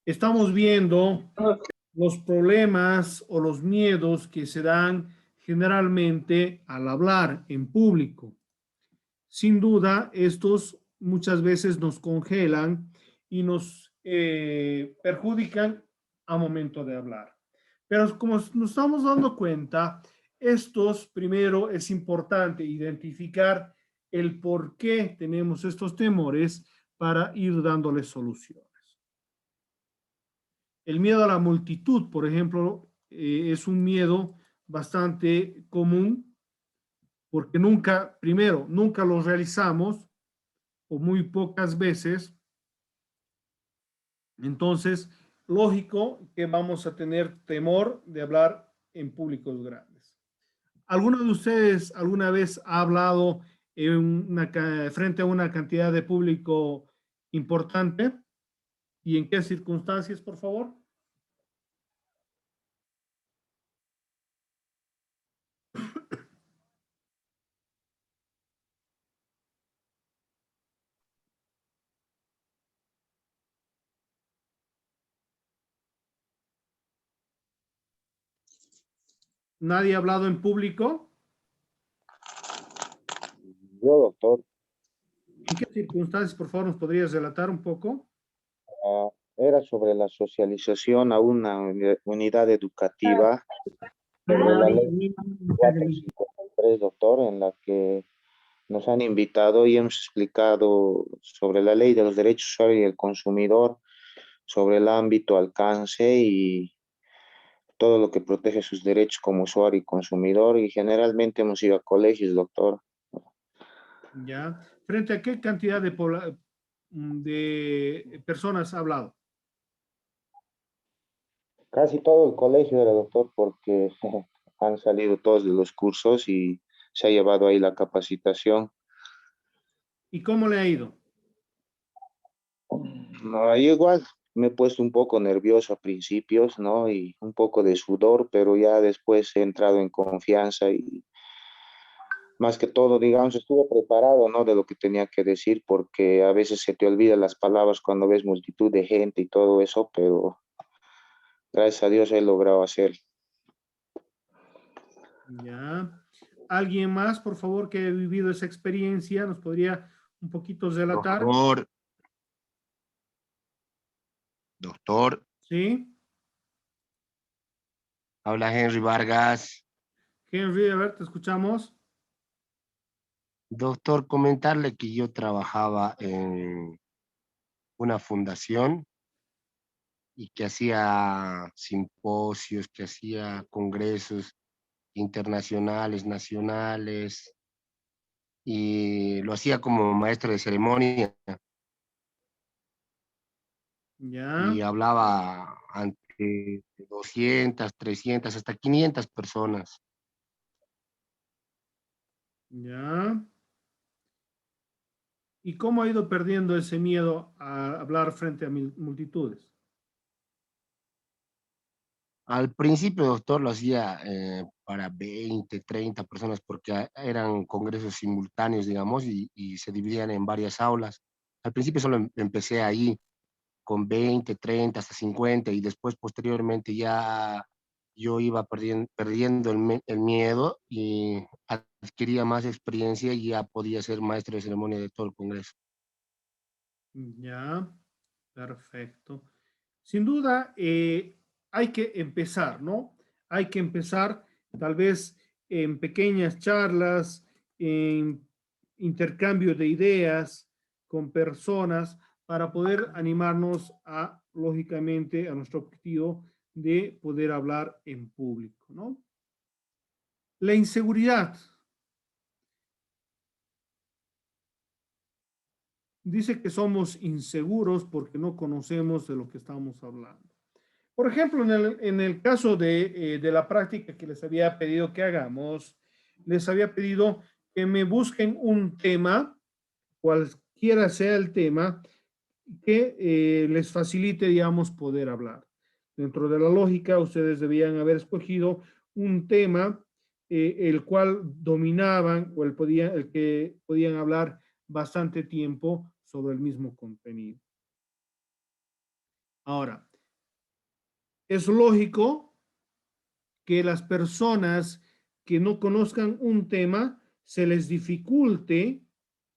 Estamos viendo los problemas o los miedos que se dan generalmente al hablar en público. Sin duda, estos muchas veces nos congelan y nos perjudican a momento de hablar. Pero como nos estamos dando cuenta, estos primero es importante identificar el por qué tenemos estos temores para ir dándoles soluciones. El miedo a la multitud, por ejemplo, es un miedo bastante común porque nunca, primero, nunca lo realizamos o muy pocas veces. Entonces, lógico que vamos a tener temor de hablar en públicos grandes. ¿Alguno de ustedes alguna vez ha hablado frente a una cantidad de público importante? ¿Y en qué circunstancias, por favor? ¿Nadie ha hablado en público? Yo, doctor, ¿En qué circunstancias, por favor, nos podrías relatar un poco? era sobre la socialización a una unidad educativa sobre la ley 453, doctor, en la que nos han invitado y hemos explicado sobre la ley de los derechos usuarios y el consumidor, sobre el ámbito, alcance y todo lo que protege sus derechos como usuario y consumidor. Y generalmente hemos ido a colegios, doctor. Ya. ¿Frente a qué cantidad de personas ha hablado? Casi todo el colegio era, doctor, porque han salido todos de los cursos y se ha llevado ahí la capacitación. ¿Y cómo le ha ido? No, yo igual me he puesto un poco nervioso a principios, ¿no? Y un poco de sudor, pero ya después he entrado en confianza y más que todo, digamos, estuve preparado, ¿no? De lo que tenía que decir, porque a veces se te olvidan las palabras cuando ves multitud de gente y todo eso, pero gracias a Dios he logrado hacer. Ya. ¿Alguien más, por favor, que ha vivido esa experiencia, nos podría un poquito relatar? Doctor, Sí. habla Henry Vargas. Henry, a ver, te escuchamos. Doctor, comentarle que yo trabajaba en una fundación y que hacía simposios, que hacía congresos internacionales, nacionales, y lo hacía como maestro de ceremonia Ya, y hablaba ante 200, 300, hasta 500 personas. ya. ¿Y cómo ha ido perdiendo ese miedo a hablar frente a multitudes? Al principio, doctor, lo hacía para 20, 30 personas porque eran congresos simultáneos, digamos, y se dividían en varias aulas. Al principio solo empecé ahí con 20, 30, hasta 50 y después posteriormente ya yo iba perdiendo el miedo y adquiría más experiencia y ya podía ser maestro de ceremonia de todo el congreso. Ya, perfecto. Sin duda, hay que empezar, ¿no? Hay que empezar tal vez en pequeñas charlas, en intercambio de ideas con personas para poder animarnos a, lógicamente, a nuestro objetivo de poder hablar en público, ¿no? La inseguridad. Dice que somos inseguros porque no conocemos de lo que estamos hablando. Por ejemplo, en el caso de la práctica que les había pedido que hagamos, les había pedido que me busquen un tema, cualquiera sea el tema, que les facilite, digamos, poder hablar. Dentro de la lógica, ustedes debían haber escogido un tema el cual dominaban o el que podían hablar bastante tiempo sobre el mismo contenido. Ahora, es lógico que las personas que no conozcan un tema se les dificulte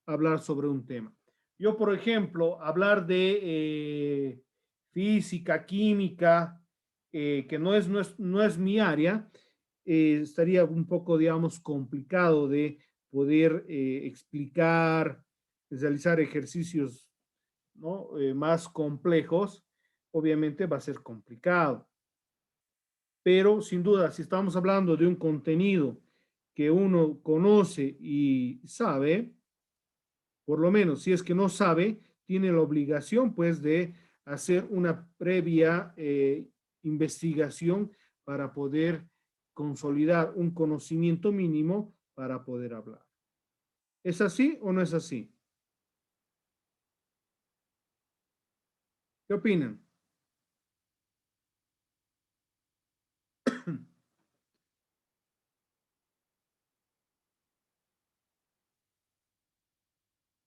hablar sobre un tema. Yo, por ejemplo, hablar de física, química, que no es mi área, estaría un poco, digamos, complicado de poder explicar, realizar ejercicios, ¿no? Más complejos. Obviamente va a ser complicado. Pero sin duda, si estamos hablando de un contenido que uno conoce y sabe, por lo menos si es que no sabe, tiene la obligación pues de hacer una previa investigación para poder consolidar un conocimiento mínimo para poder hablar. ¿Es así o no es así? ¿Qué opinan?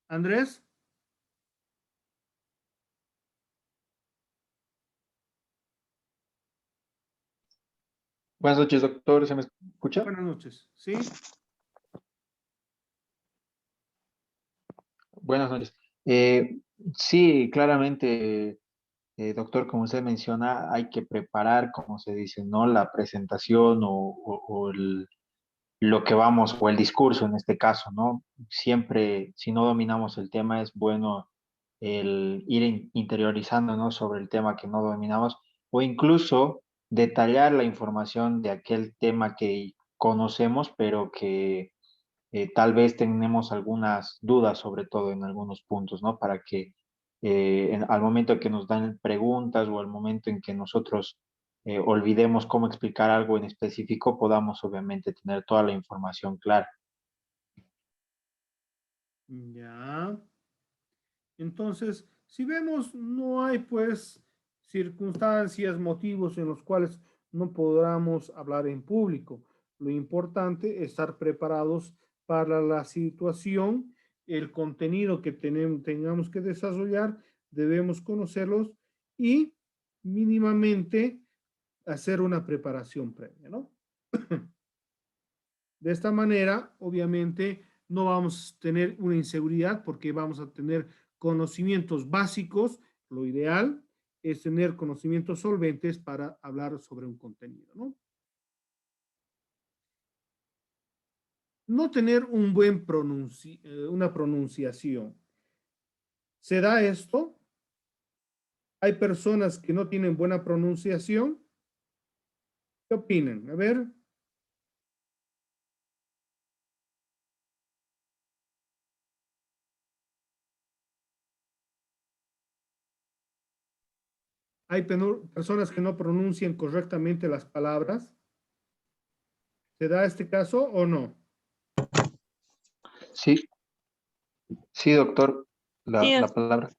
Andrés, Buenas noches, doctor. ¿Se me escucha? buenas noches. ¿Sí? Buenas noches. Eh, sí, claramente, doctor, como usted menciona, hay que preparar, como se dice, ¿no? La presentación lo que vamos, o el discurso en este caso, ¿no? Siempre, si no dominamos el tema, es bueno el ir interiorizándonos sobre el tema que no dominamos, o incluso detallar la información de aquel tema que conocemos, pero que tal vez tenemos algunas dudas, sobre todo en algunos puntos, ¿no? Para que al momento que nos dan preguntas o al momento en que nosotros olvidemos cómo explicar algo en específico, podamos obviamente tener toda la información clara. Ya. Entonces, si vemos, no hay pues circunstancias, motivos en los cuales no podamos hablar en público. Lo importante es estar preparados para la situación, el contenido que tengamos que desarrollar, debemos conocerlos y mínimamente hacer una preparación previa, ¿no? De esta manera, obviamente, no vamos a tener una inseguridad porque vamos a tener conocimientos básicos. Lo ideal es tener conocimientos solventes para hablar sobre un contenido, ¿no? No tener una pronunciación. ¿Se da esto? Hay personas que no tienen buena pronunciación. ¿Qué opinan? A ver. Hay personas que no pronuncian correctamente las palabras. ¿Se da este caso o no? Sí, sí, doctor, Sí, la palabra.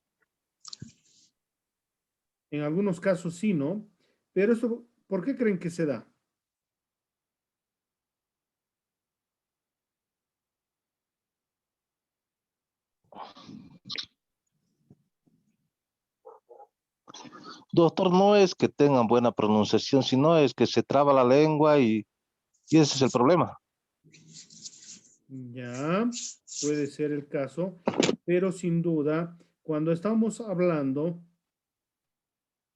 En algunos casos sí, ¿no? Pero eso, ¿por qué creen que se da? Doctor, no es que tengan buena pronunciación, sino es que se traba la lengua y ese es el problema. Ya, puede ser el caso, pero sin duda, cuando estamos hablando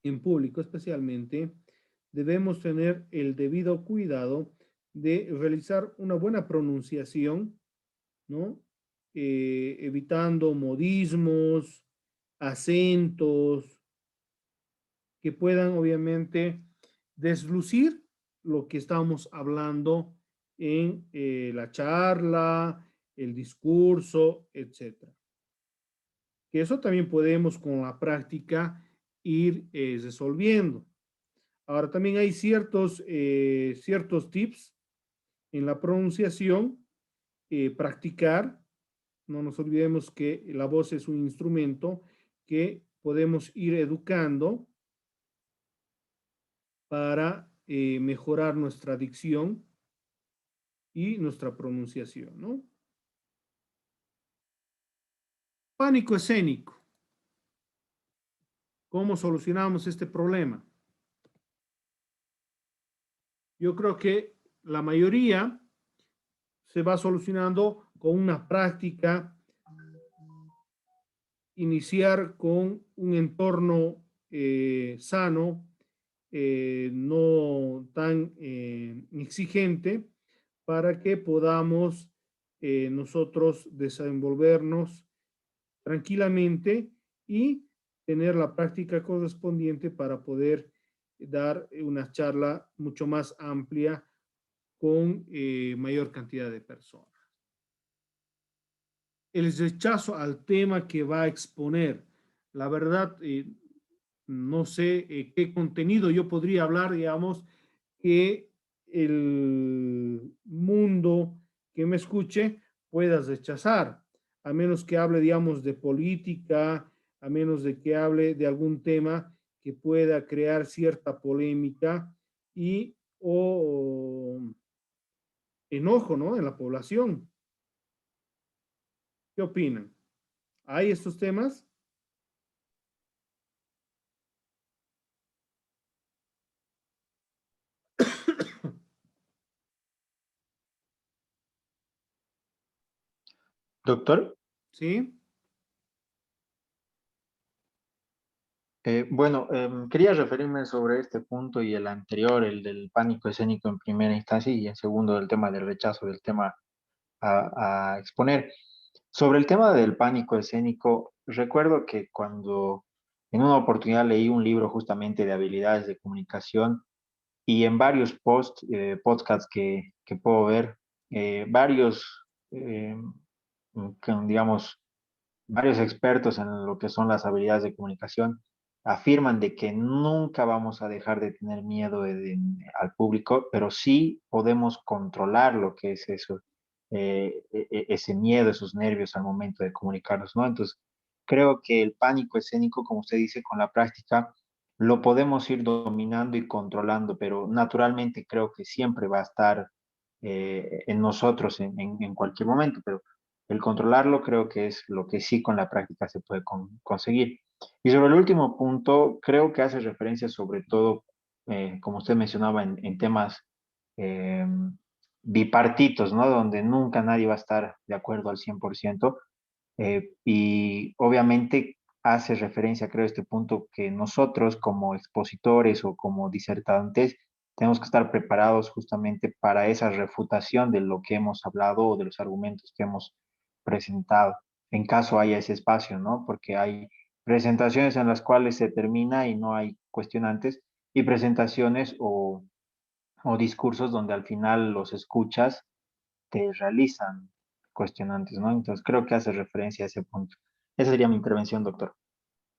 en público especialmente, debemos tener el debido cuidado de realizar una buena pronunciación, ¿no? Evitando modismos, acentos, que puedan obviamente deslucir lo que estamos hablando en la charla, el discurso, etcétera. Que eso también podemos con la práctica ir resolviendo. Ahora también hay ciertos tips en la pronunciación, practicar. No nos olvidemos que la voz es un instrumento que podemos ir educando para mejorar nuestra dicción y nuestra pronunciación, ¿no? Pánico escénico. ¿Cómo solucionamos este problema? Yo creo que la mayoría se va solucionando con una práctica, iniciar con un entorno sano, no tan exigente, para que podamos nosotros desenvolvernos tranquilamente y tener la práctica correspondiente para poder dar una charla mucho más amplia con mayor cantidad de personas. El rechazo al tema que va a exponer. La verdad, no sé qué contenido yo podría hablar, digamos, que el mundo que me escuche pueda rechazar, a menos que hable, digamos, de política, a menos de que hable de algún tema que pueda crear cierta polémica y o enojo, ¿no? En la población. ¿Qué opinan? ¿Hay estos temas? Doctor, ¿Sí? bueno, quería referirme sobre este punto y el anterior, el del pánico escénico en primera instancia y en segundo el tema del rechazo del tema a exponer. Sobre el tema del pánico escénico, recuerdo que cuando en una oportunidad leí un libro justamente de habilidades de comunicación y en varios podcasts que puedo ver, varios, eh, digamos, varios expertos en lo que son las habilidades de comunicación afirman de que nunca vamos a dejar de tener miedo al público, pero sí podemos controlar lo que es eso, ese miedo, esos nervios al momento de comunicarnos, ¿no? Entonces, creo que el pánico escénico, como usted dice, con la práctica lo podemos ir dominando y controlando, pero naturalmente creo que siempre va a estar en nosotros en cualquier momento, pero el controlarlo creo que es lo que sí con la práctica se puede conseguir. Y sobre el último punto, creo que hace referencia sobre todo, como usted mencionaba, en temas eh, bipartitos, ¿no? Donde nunca nadie va a estar de acuerdo al 100%. Y obviamente hace referencia, creo, a este punto que nosotros como expositores o como disertantes tenemos que estar preparados justamente para esa refutación de lo que hemos hablado o de los argumentos que hemos presentado, en caso haya ese espacio, ¿no? Porque hay presentaciones en las cuales se termina y no hay cuestionantes, y presentaciones o discursos donde al final los escuchas te realizan cuestionantes, ¿no? Entonces creo que hace referencia a ese punto. Esa sería mi intervención, doctor.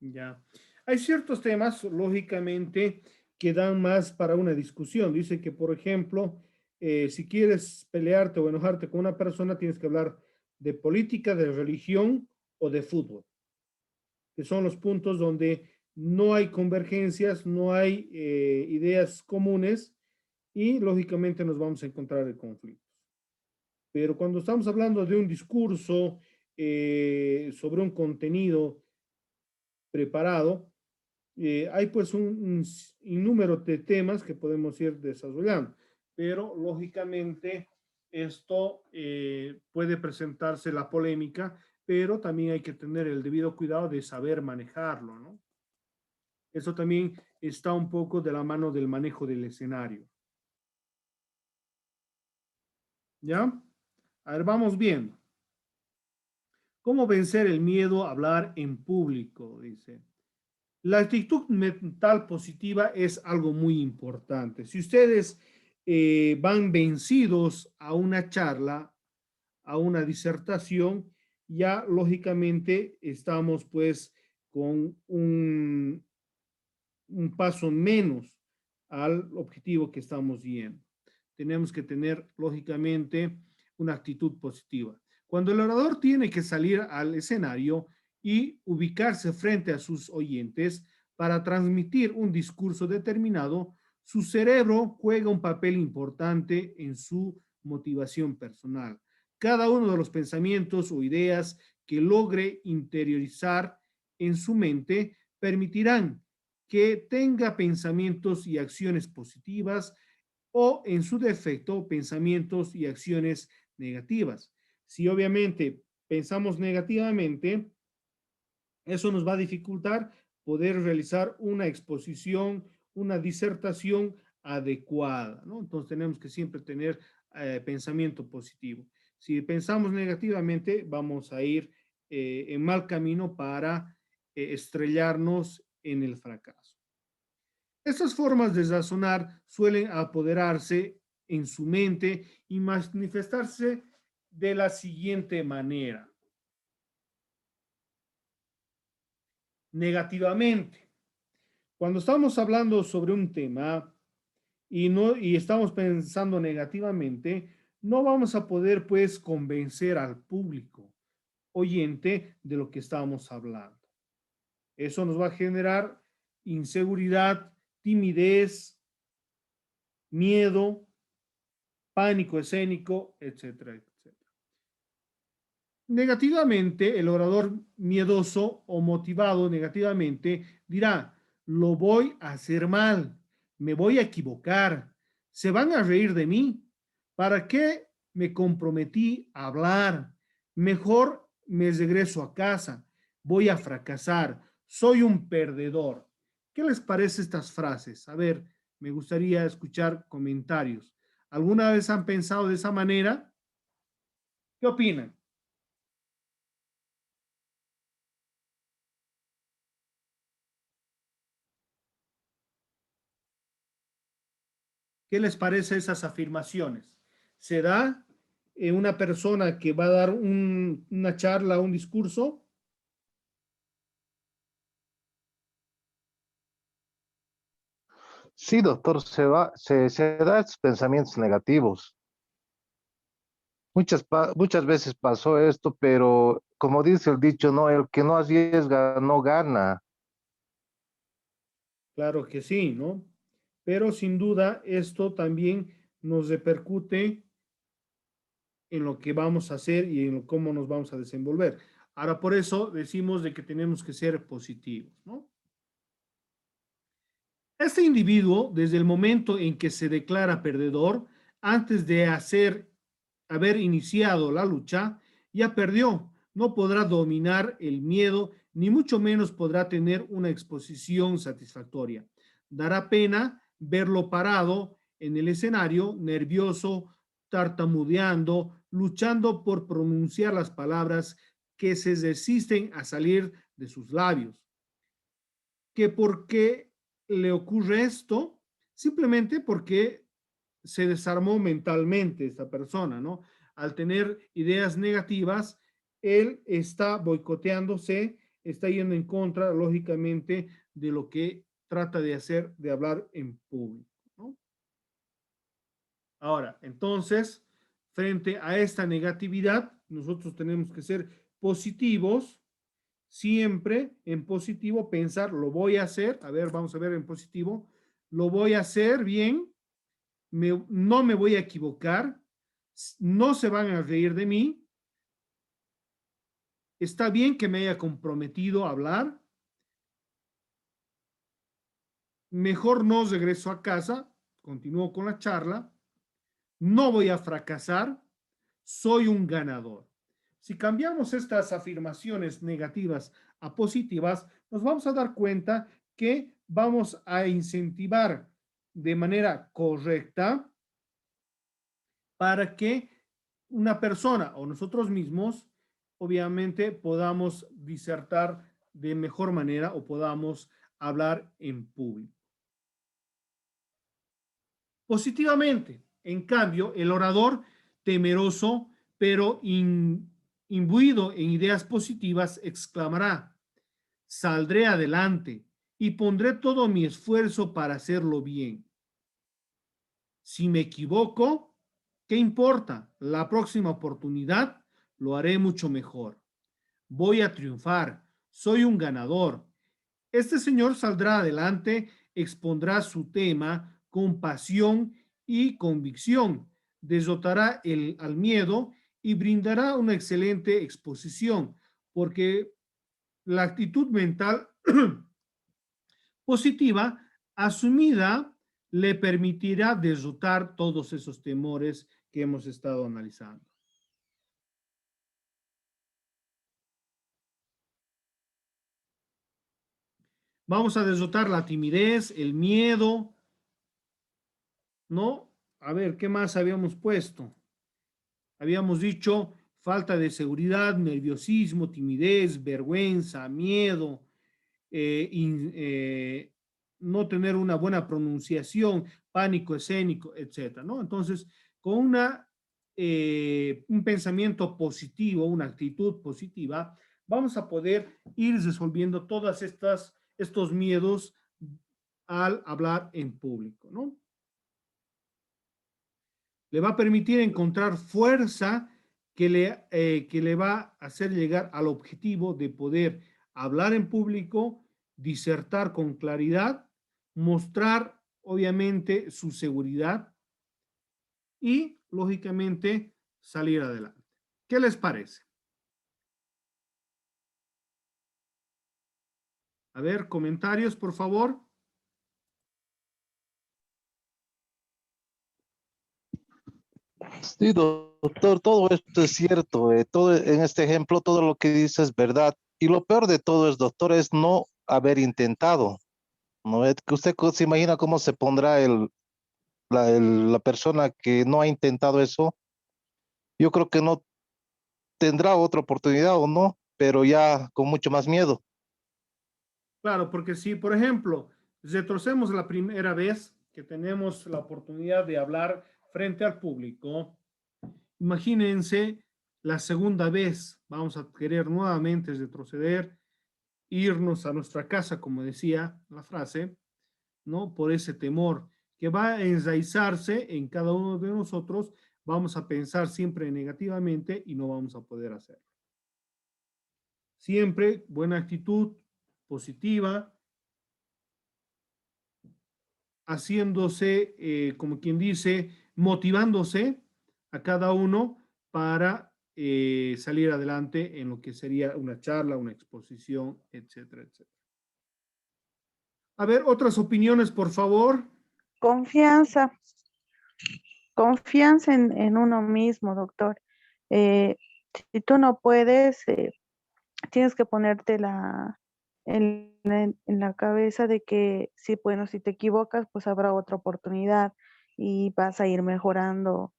Ya. Hay ciertos temas, lógicamente, que dan más para una discusión. Dice que, por ejemplo, si quieres pelearte o enojarte con una persona, tienes que hablar de política, de religión o de fútbol, que son los puntos donde no hay convergencias, no hay ideas comunes y, lógicamente, nos vamos a encontrar en conflictos. Pero cuando estamos hablando de un discurso sobre un contenido preparado, hay pues un innúmero de temas que podemos ir desarrollando, pero lógicamente esto puede presentarse la polémica, pero también hay que tener el debido cuidado de saber manejarlo, ¿no? Eso también está un poco de la mano del manejo del escenario. ¿Ya? A ver, vamos viendo. ¿Cómo vencer el miedo a hablar en público? Dice. La actitud mental positiva es algo muy importante. Si ustedes van vencidos a una charla, a una disertación, ya lógicamente estamos pues con un paso menos al objetivo que estamos yendo. Tenemos que tener lógicamente una actitud positiva. Cuando el orador tiene que salir al escenario y ubicarse frente a sus oyentes para transmitir un discurso determinado, su cerebro juega un papel importante en su motivación personal. Cada uno de los pensamientos o ideas que logre interiorizar en su mente permitirán que tenga pensamientos y acciones positivas o, en su defecto, pensamientos y acciones negativas. Si obviamente pensamos negativamente, eso nos va a dificultar poder realizar una exposición, una disertación adecuada, ¿no? Entonces tenemos que siempre tener pensamiento positivo. Si pensamos negativamente, vamos a ir en mal camino para estrellarnos en el fracaso. Estas formas de razonar suelen apoderarse en su mente y manifestarse de la siguiente manera. Negativamente. Cuando estamos hablando sobre un tema y estamos pensando negativamente, no vamos a poder pues convencer al público oyente de lo que estamos hablando. Eso nos va a generar inseguridad, timidez, miedo, pánico escénico, etcétera, etcétera. Negativamente, el orador miedoso o motivado negativamente dirá: lo voy a hacer mal, me voy a equivocar, se van a reír de mí. ¿Para qué me comprometí a hablar? Mejor me regreso a casa, voy a fracasar, soy un perdedor. ¿Qué les parece estas frases? A ver, me gustaría escuchar comentarios. ¿Alguna vez han pensado de esa manera? ¿Qué opinan? ¿Qué les parece esas afirmaciones? ¿Se da una persona que va a dar una charla, un discurso? Sí, doctor, se da estos pensamientos negativos. Muchas veces pasó esto, pero como dice el dicho, no, el que no arriesga no gana. Claro que sí, ¿no? Pero sin duda esto también nos repercute en lo que vamos a hacer y en cómo nos vamos a desenvolver. Ahora, por eso decimos de que tenemos que ser positivos, ¿no? Este individuo, desde el momento en que se declara perdedor, antes de haber iniciado la lucha, ya perdió. No podrá dominar el miedo, ni mucho menos podrá tener una exposición satisfactoria. Dará pena verlo parado en el escenario, nervioso, tartamudeando, luchando por pronunciar las palabras que se resisten a salir de sus labios. ¿Que por qué le ocurre esto? Simplemente porque se desarmó mentalmente esta persona, ¿no? Al tener ideas negativas, él está boicoteándose, está yendo en contra, lógicamente, de lo que trata de hacer, de hablar en público, ¿no? Ahora, entonces, frente a esta negatividad, nosotros tenemos que ser positivos, siempre en positivo, pensar, lo voy a hacer, a ver, vamos a ver en positivo, lo voy a hacer bien, no me voy a equivocar, no se van a reír de mí, está bien que me haya comprometido a hablar, mejor no regreso a casa, continúo con la charla, no voy a fracasar, soy un ganador. Si cambiamos estas afirmaciones negativas a positivas, nos vamos a dar cuenta que vamos a incentivar de manera correcta para que una persona o nosotros mismos, obviamente, podamos disertar de mejor manera o podamos hablar en público. Positivamente, en cambio, el orador temeroso, pero imbuido en ideas positivas, exclamará: saldré adelante y pondré todo mi esfuerzo para hacerlo bien. Si me equivoco, ¿qué importa? La próxima oportunidad lo haré mucho mejor. Voy a triunfar. Soy un ganador. Este señor saldrá adelante, expondrá su tema con pasión y convicción, derrotará al miedo y brindará una excelente exposición, porque la actitud mental positiva asumida le permitirá derrotar todos esos temores que hemos estado analizando. Vamos a derrotar la timidez, el miedo, ¿no? A ver, ¿qué más habíamos puesto? Habíamos dicho falta de seguridad, nerviosismo, timidez, vergüenza, miedo, no tener una buena pronunciación, pánico escénico, etcétera, ¿no? Entonces, con un pensamiento positivo, una actitud positiva, vamos a poder ir resolviendo todas estos miedos al hablar en público, ¿no? Le va a permitir encontrar fuerza que le va a hacer llegar al objetivo de poder hablar en público, disertar con claridad, mostrar obviamente su seguridad y lógicamente salir adelante. ¿Qué les parece? A ver, comentarios, por favor. Sí, doctor, todo esto es cierto. Todo en este ejemplo, todo lo que dice es verdad. Y lo peor de todo es, doctor, es no haber intentado. ¿No? Es que usted se imagina cómo se pondrá la persona que no ha intentado eso. Yo creo que no tendrá otra oportunidad o no, pero ya con mucho más miedo. Claro, porque si, por ejemplo, retrocedemos la primera vez que tenemos la oportunidad de hablar frente al público, imagínense la segunda vez, vamos a querer nuevamente retroceder, irnos a nuestra casa, como decía la frase, ¿no? Por ese temor que va a enraizarse en cada uno de nosotros, vamos a pensar siempre negativamente y no vamos a poder hacerlo. Siempre buena actitud, positiva, haciéndose, como quien dice, motivándose a cada uno para salir adelante en lo que sería una charla, una exposición, etcétera, etcétera. A ver, otras opiniones, por favor. Confianza, confianza en uno mismo, doctor. Eh, si tú no puedes, tienes que ponerte en la cabeza de que sí, bueno, si te equivocas, pues habrá otra oportunidad y vas a ir mejorando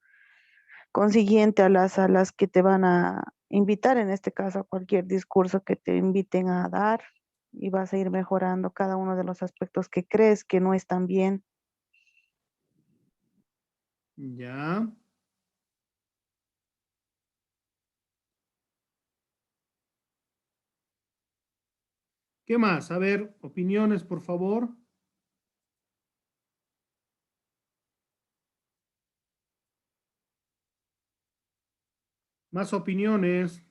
consiguiente a las que te van a invitar, en este caso, a cualquier discurso que te inviten a dar, y vas a ir mejorando cada uno de los aspectos que crees que no están bien. Ya. ¿Qué más? A ver, opiniones, por favor. Más opiniones.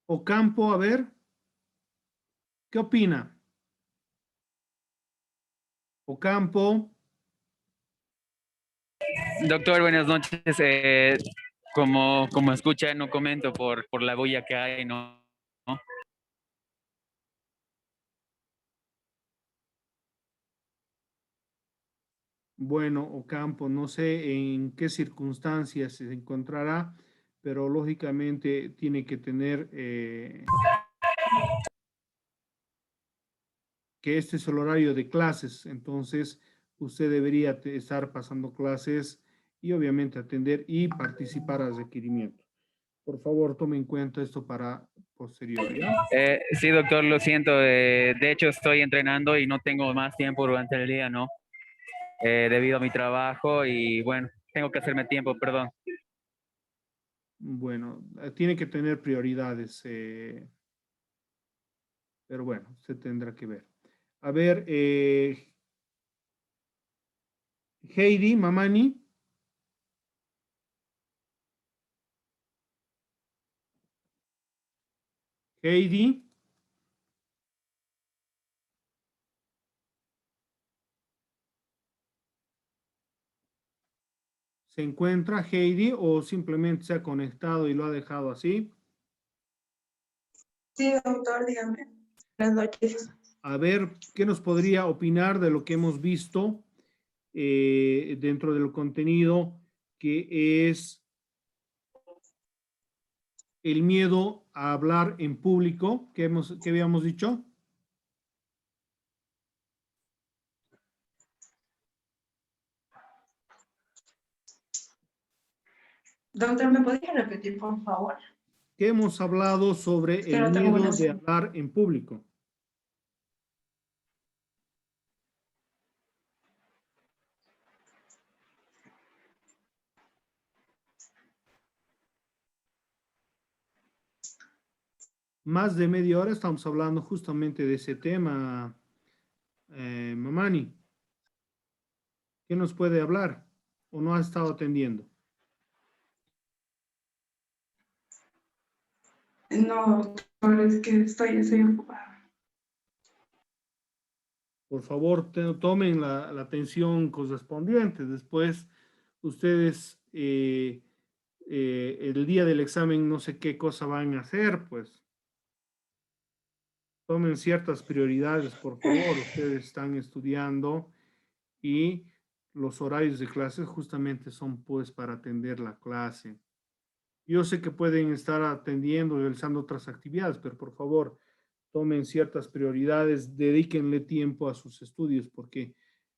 Ocampo, a ver, ¿qué opina? Ocampo. Doctor, buenas noches. Como escucha, no comento por la bulla que hay, ¿no? Bueno, Ocampo, no sé en qué circunstancias se encontrará, pero lógicamente tiene que tener que este es el horario de clases, entonces usted debería estar pasando clases y obviamente atender y participar al requerimiento. Por favor, tome en cuenta esto para posterior, ¿ya? Sí, doctor, lo siento. De hecho, estoy entrenando y no tengo más tiempo durante el día, ¿no? Debido a mi trabajo y bueno, tengo que hacerme tiempo, perdón. Bueno, tiene que tener prioridades, pero bueno, se tendrá que ver. A ver, Heidi, Mamani. Heidi. ¿Se encuentra Heidi o simplemente se ha conectado y lo ha dejado así? Sí, doctor, dígame. Buenas noches. A ver, ¿qué nos podría opinar de lo que hemos visto dentro del contenido que es el miedo a hablar en público? ¿Qué habíamos dicho? Doctor, ¿me podría repetir, por favor? Que hemos hablado sobre Es que el no tengo miedo buena de señal. hablar en público. Más de media hora estamos hablando justamente de ese tema, Mamani. ¿Qué nos puede hablar? ¿O no ha estado atendiendo? No, doctor, es que estoy ocupada. Por favor, tomen la atención correspondiente. Después, ustedes el día del examen no sé qué cosa van a hacer, pues. Tomen ciertas prioridades, por favor. Ustedes están estudiando y los horarios de clases justamente son pues para atender la clase. Yo sé que pueden estar atendiendo, realizando otras actividades, pero por favor, tomen ciertas prioridades, dedíquenle tiempo a sus estudios porque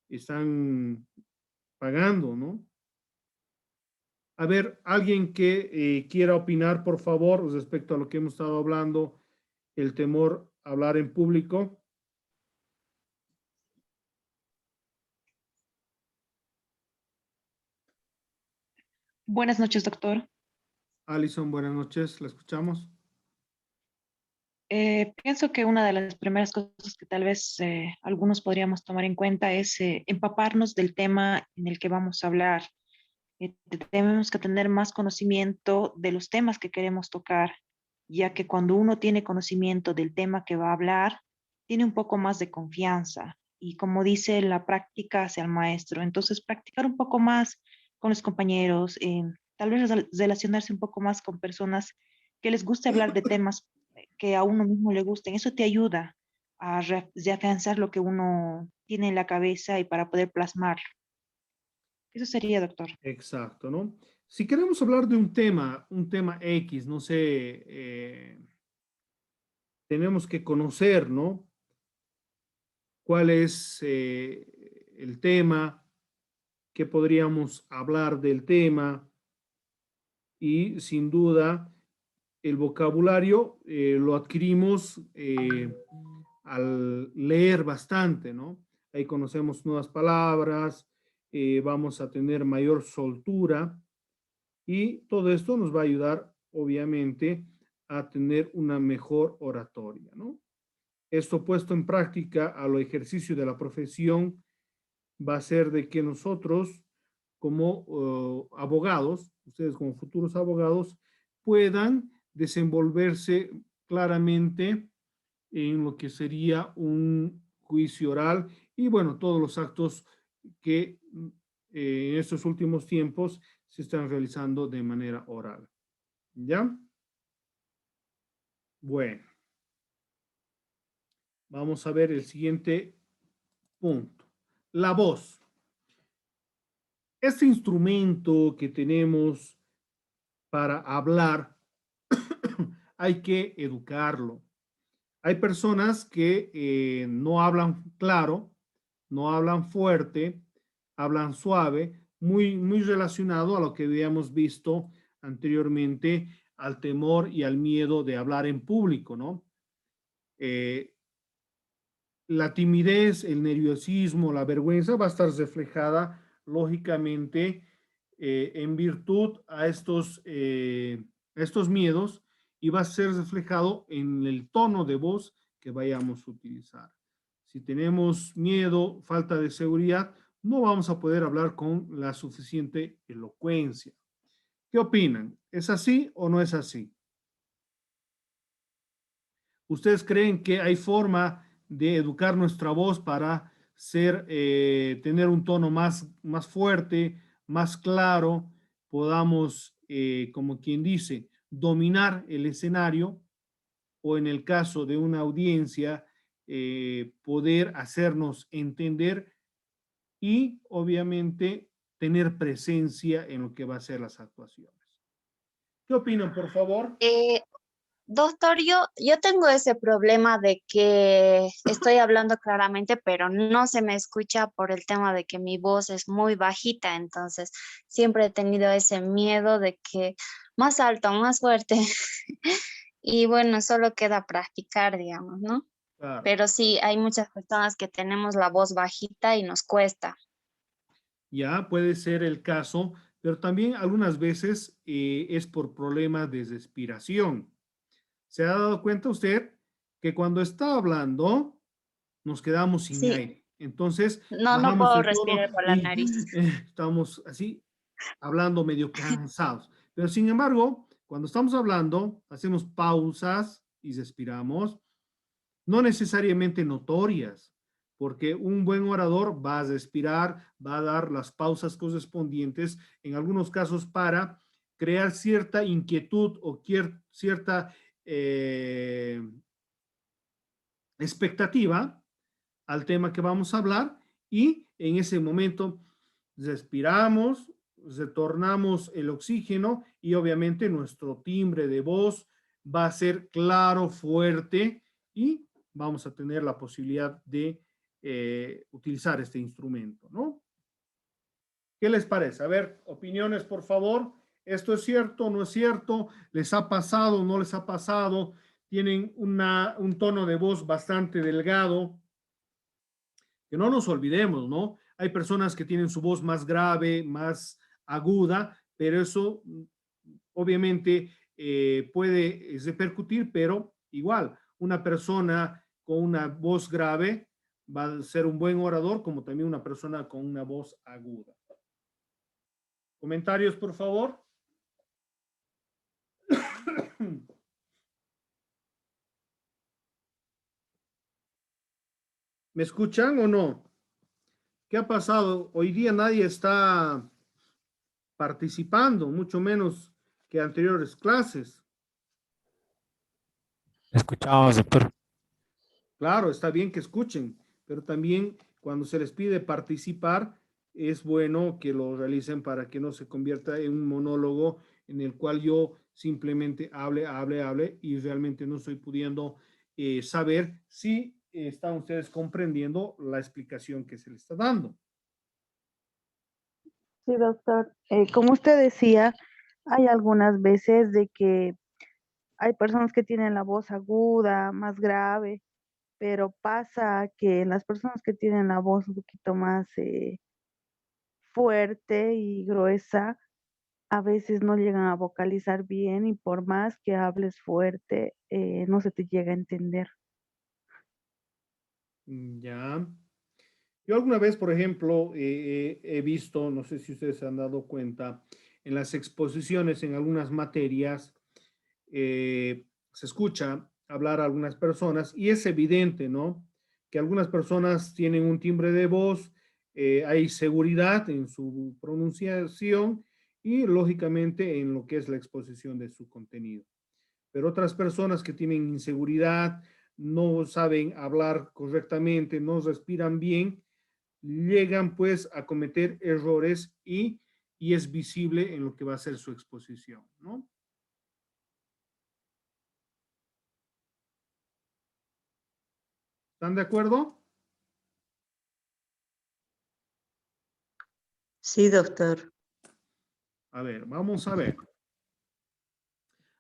están pagando, ¿no? A ver, alguien que quiera opinar, por favor, respecto a lo que hemos estado hablando, el temor a hablar en público. Buenas noches, doctor. Alison, buenas noches, la escuchamos. Pienso que una de las primeras cosas que tal vez algunos podríamos tomar en cuenta es empaparnos del tema en el que vamos a hablar. Tenemos que tener más conocimiento de los temas que queremos tocar, ya que cuando uno tiene conocimiento del tema que va a hablar, tiene un poco más de confianza. Y como dice, la práctica hace al maestro. Entonces, practicar un poco más con los compañeros, tal vez relacionarse un poco más con personas que les guste hablar de temas que a uno mismo le gusten. Eso te ayuda a reafianzar lo que uno tiene en la cabeza y para poder plasmarlo. Eso sería, doctor. Exacto, ¿no? Si queremos hablar de un tema X, no sé, tenemos que conocer, ¿no? ¿Cuál es el tema? ¿Qué podríamos hablar del tema? Y sin duda, el vocabulario lo adquirimos al leer bastante, ¿no? Ahí conocemos nuevas palabras, vamos a tener mayor soltura y todo esto nos va a ayudar, obviamente, a tener una mejor oratoria, ¿no? Esto puesto en práctica a lo ejercicio de la profesión va a ser de que nosotros como abogados, ustedes como futuros abogados, puedan desenvolverse claramente en lo que sería un juicio oral y bueno, todos los actos que en estos últimos tiempos se están realizando de manera oral. ¿Ya? Bueno, vamos a ver el siguiente punto. La voz. Este instrumento que tenemos para hablar, hay que educarlo. Hay personas que no hablan claro, no hablan fuerte, hablan suave, muy relacionado a lo que habíamos visto anteriormente, al temor y al miedo de hablar en público, ¿no? La timidez, el nerviosismo, la vergüenza va a estar reflejada, lógicamente, en virtud a estos miedos y va a ser reflejado en el tono de voz que vayamos a utilizar. Si tenemos miedo, falta de seguridad, no vamos a poder hablar con la suficiente elocuencia. ¿Qué opinan? ¿Es así o no es así? ¿Ustedes creen que hay forma de educar nuestra voz para tener un tono más fuerte, más claro, podamos, como quien dice, dominar el escenario, o en el caso de una audiencia, poder hacernos entender y obviamente tener presencia en lo que va a ser las actuaciones. ¿Qué opinan, por favor? Doctor, yo tengo ese problema de que estoy hablando claramente, pero no se me escucha por el tema de que mi voz es muy bajita, entonces siempre he tenido ese miedo de que más alto, más fuerte. Y bueno, solo queda practicar, digamos, ¿no? Claro. Pero sí, hay muchas personas que tenemos la voz bajita y nos cuesta. Ya puede ser el caso, pero también algunas veces es por problemas de respiración. ¿Se ha dado cuenta usted que cuando está hablando nos quedamos sin Sí, aire? Entonces no bajamos puedo el tono respirar por la y nariz. estamos así hablando medio cansados. Pero sin embargo, cuando estamos hablando, hacemos pausas y respiramos, no necesariamente notorias, porque un buen orador va a respirar, va a dar las pausas correspondientes, en algunos casos para crear cierta inquietud o cierta expectativa al tema que vamos a hablar, y en ese momento respiramos, retornamos el oxígeno y obviamente nuestro timbre de voz va a ser claro, fuerte, y vamos a tener la posibilidad de utilizar este instrumento, ¿no? ¿Qué les parece? A ver, opiniones, por favor. ¿Esto es cierto, no es cierto? ¿Les ha pasado, no les ha pasado? ¿Tienen un tono de voz bastante delgado? Que no nos olvidemos, ¿no? Hay personas que tienen su voz más grave, más aguda, pero eso obviamente puede repercutir, pero igual, una persona con una voz grave va a ser un buen orador, como también una persona con una voz aguda. ¿Comentarios, por favor? ¿Me escuchan o no? ¿Qué ha pasado? Hoy día nadie está participando, mucho menos que anteriores clases. Escuchamos, doctor. Claro, está bien que escuchen, pero también cuando se les pide participar, es bueno que lo realicen para que no se convierta en un monólogo en el cual yo simplemente hable y realmente no estoy pudiendo saber si están ustedes comprendiendo la explicación que se les está dando. Sí, doctor. Como usted decía, hay algunas veces de que hay personas que tienen la voz aguda, más grave, pero pasa que las personas que tienen la voz un poquito más fuerte y gruesa, a veces no llegan a vocalizar bien y por más que hables fuerte, no se te llega a entender. Ya. Yo alguna vez, por ejemplo, he visto, no sé si ustedes se han dado cuenta, en las exposiciones en algunas materias, se escucha hablar a algunas personas y es evidente, ¿no? Que algunas personas tienen un timbre de voz, hay seguridad en su pronunciación y lógicamente en lo que es la exposición de su contenido. Pero otras personas que tienen inseguridad, no saben hablar correctamente, no respiran bien, llegan pues a cometer errores y es visible en lo que va a ser su exposición, ¿no? ¿Están de acuerdo? Sí, doctor. A ver, vamos a ver.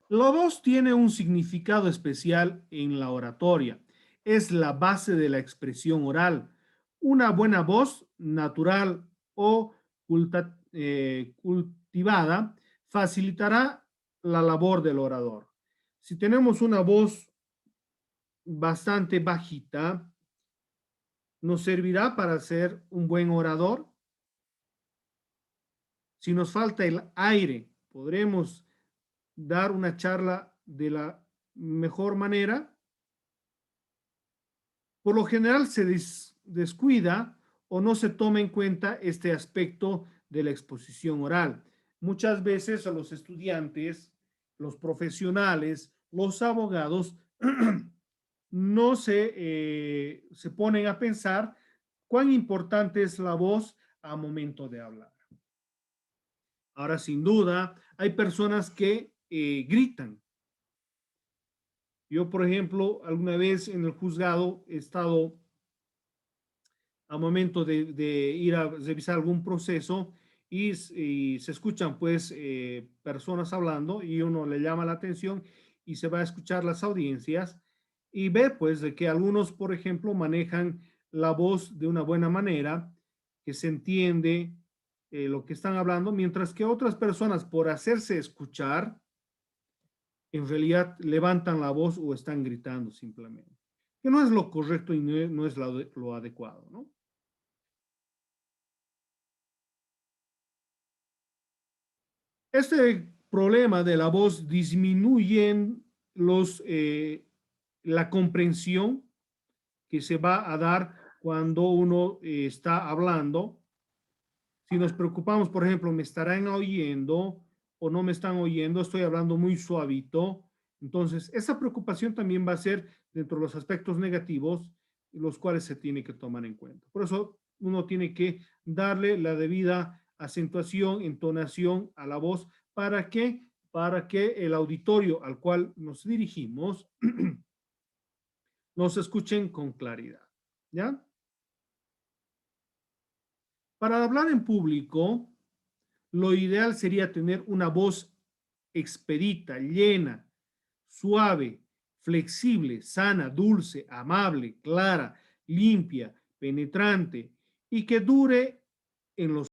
La voz tiene un significado especial en la oratoria. Es la base de la expresión oral. Una buena voz natural o cultivada facilitará la labor del orador. Si tenemos una voz bastante bajita, ¿nos servirá para ser un buen orador? Si nos falta el aire, ¿podremos dar una charla de la mejor manera? Por lo general se descuida o no se toma en cuenta este aspecto de la exposición oral. Muchas veces a los estudiantes, los profesionales, los abogados no se ponen a pensar cuán importante es la voz a momento de hablar. Ahora, sin duda, hay personas que gritan. Yo, por ejemplo, alguna vez en el juzgado he estado a momento de ir a revisar algún proceso y se escuchan pues personas hablando y uno le llama la atención y se va a escuchar las audiencias y ve pues de que algunos, por ejemplo, manejan la voz de una buena manera, que se entiende lo que están hablando, mientras que otras personas, por hacerse escuchar, en realidad levantan la voz o están gritando simplemente, que no es lo correcto y no es lo adecuado, ¿no? Este problema de la voz disminuye la comprensión que se va a dar cuando uno está hablando. Si nos preocupamos, por ejemplo, ¿me estarán oyendo o no me están oyendo? Estoy hablando muy suavito. Entonces, esa preocupación también va a ser dentro de los aspectos negativos, los cuales se tiene que tomar en cuenta. Por eso, uno tiene que darle la debida acentuación, entonación a la voz. ¿Para qué? Para que el auditorio al cual nos dirigimos nos escuchen con claridad. ¿Ya? Para hablar en público, lo ideal sería tener una voz expedita, llena, suave, flexible, sana, dulce, amable, clara, limpia, penetrante y que dure en los